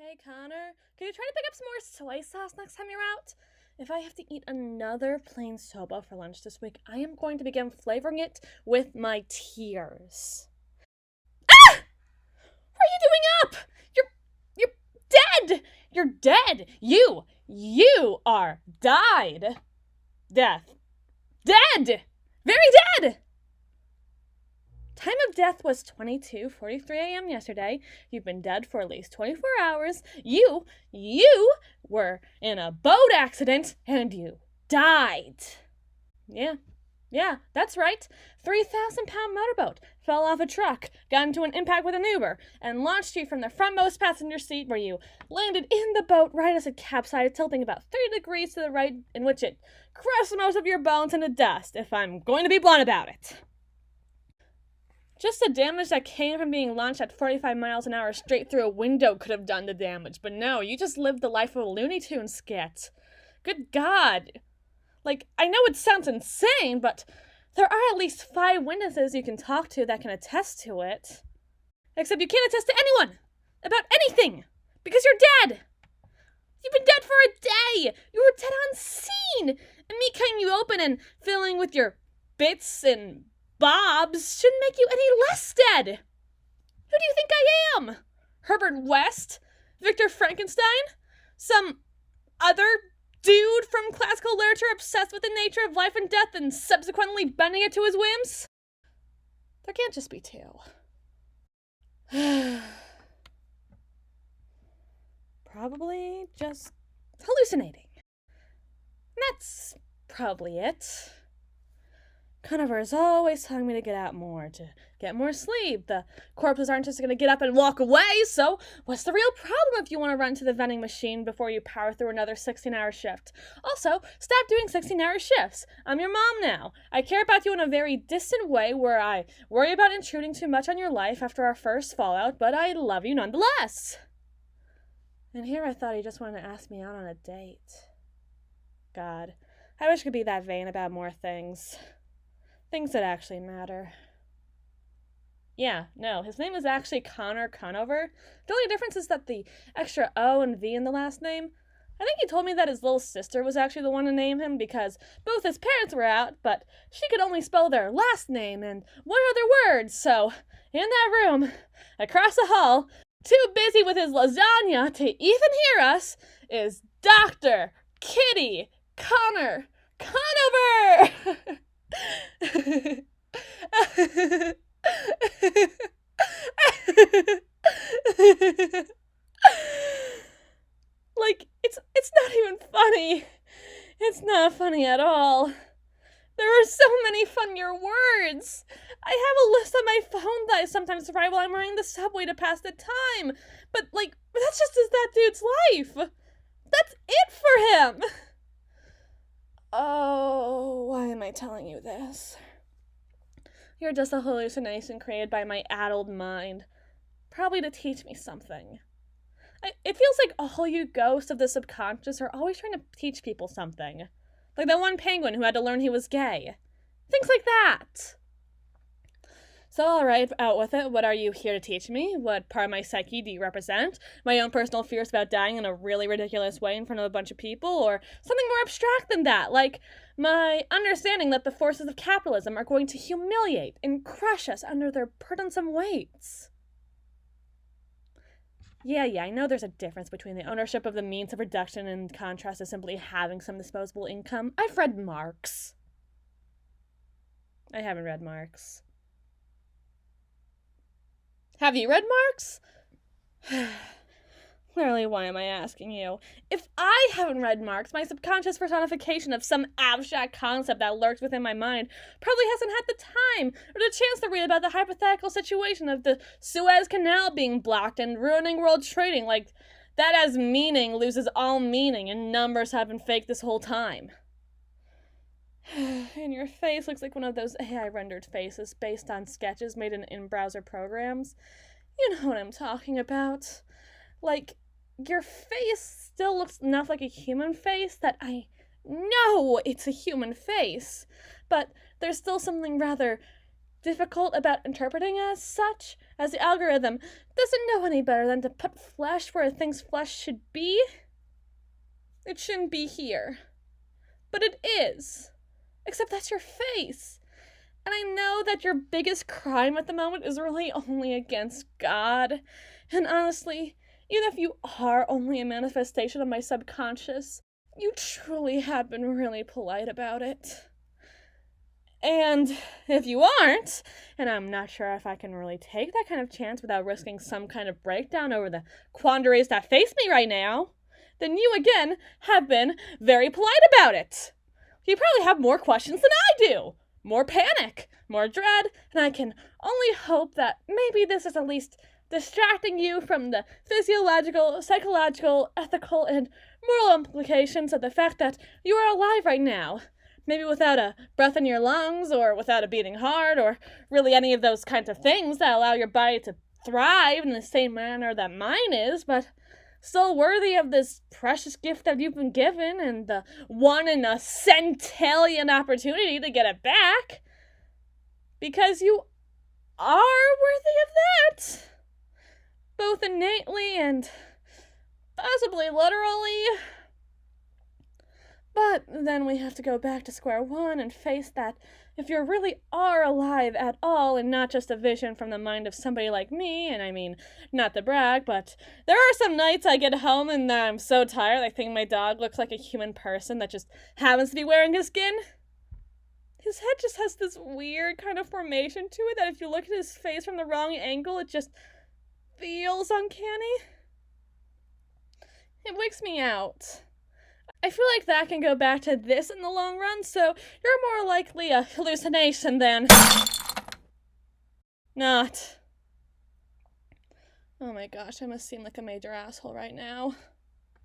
Hey, Connor, can you try to pick up some more soy sauce next time you're out? If I have to eat another plain soba for lunch this week, I am going to begin flavoring it with my tears. Ah! What are you doing up? You're dead! You're dead! You are died! Death. Dead! Very dead! Time of death was 22:43 a.m. yesterday. You've been dead for at least 24 hours. You were in a boat accident and you died. Yeah, that's right. 3,000-pound motorboat fell off a truck, got into an impact with an Uber, and launched you from the frontmost passenger seat where you landed in the boat right as it capsized, tilting about 30 degrees to the right, in which it crushed most of your bones into dust, if I'm going to be blunt about it. Just the damage that came from being launched at 45 miles an hour straight through a window could have done the damage, but no, you just lived the life of a Looney Tunes skit. Good God. I know it sounds insane, but there are at least 5 witnesses you can talk to that can attest to it. Except you can't attest to anyone about anything, because you're dead. You've been dead for a day. You were dead on scene. And me cutting you open and filling with your bits and bobs shouldn't make you any less dead. Who do you think I am? Herbert West? Victor Frankenstein? Some other dude from classical literature obsessed with the nature of life and death and subsequently bending it to his whims? There can't just be 2. Probably just hallucinating. That's probably it. Conover is always telling me to get out more, to get more sleep. The corpses aren't just going to get up and walk away, so what's the real problem if you want to run to the vending machine before you power through another 16-hour shift? Also, stop doing 16-hour shifts. I'm your mom now. I care about you in a very distant way where I worry about intruding too much on your life after our first fallout, but I love you nonetheless. And here I thought he just wanted to ask me out on a date. God, I wish I could be that vain about more things. Things that actually matter. Yeah, no, his name is actually Connor Conover. The only difference is that the extra O and V in the last name. I think he told me that his little sister was actually the one to name him because both his parents were out, but she could only spell their last name and one other word, so in that room, across the hall, too busy with his lasagna to even hear us, is Dr. Kitty Connor Conover! It's not even funny. It's not funny at all. There are so many funnier words. I have a list on my phone that I sometimes write while I'm riding the subway to pass the time. But that's just that dude's life. That's it for him. Oh, why am I telling you this? You're just a hallucination created by my addled mind. Probably to teach me something. It feels like all you ghosts of the subconscious are always trying to teach people something. Like that one penguin who had to learn he was gay. Things like that. So alright, out with it. What are you here to teach me? What part of my psyche do you represent? My own personal fears about dying in a really ridiculous way in front of a bunch of people? Or something more abstract than that? Like my understanding that the forces of capitalism are going to humiliate and crush us under their burdensome weights? Yeah, I know there's a difference between the ownership of the means of production in contrast to simply having some disposable income. I've read Marx. I haven't read Marx. Have you read Marx? Clearly, why am I asking you? If I haven't read Marx, my subconscious personification of some abstract concept that lurks within my mind probably hasn't had the time or the chance to read about the hypothetical situation of the Suez Canal being blocked and ruining world trading. Like, that as meaning loses all meaning and numbers have been fake this whole time. And your face looks like one of those AI-rendered faces based on sketches made in in-browser programs. You know what I'm talking about. Your face still looks enough like a human face that I know it's a human face, but there's still something rather difficult about interpreting as such, as the algorithm doesn't know any better than to put flesh where it thinks flesh should be. It shouldn't be here. But it is. Except that's your face. And I know that your biggest crime at the moment is really only against God. And honestly, even if you are only a manifestation of my subconscious, you truly have been really polite about it. And if you aren't, and I'm not sure if I can really take that kind of chance without risking some kind of breakdown over the quandaries that face me right now, then you again have been very polite about it. You probably have more questions than I do, more panic, more dread, and I can only hope that maybe this is at least distracting you from the physiological, psychological, ethical, and moral implications of the fact that you are alive right now. Maybe without a breath in your lungs, or without a beating heart, or really any of those kinds of things that allow your body to thrive in the same manner that mine is, but still worthy of this precious gift that you've been given and the 1 in a centillion opportunity to get it back. Because you are worthy of that. Both innately and possibly literally. But then we have to go back to square one and face that if you really are alive at all and not just a vision from the mind of somebody like me, and I mean, not to brag, but there are some nights I get home and I'm so tired I think my dog looks like a human person that just happens to be wearing his skin. His head just has this weird kind of formation to it that if you look at his face from the wrong angle, it just feels uncanny. It wigs me out. I feel like that can go back to this in the long run, so you're more likely a hallucination than not. Oh my gosh, I must seem like a major asshole right now.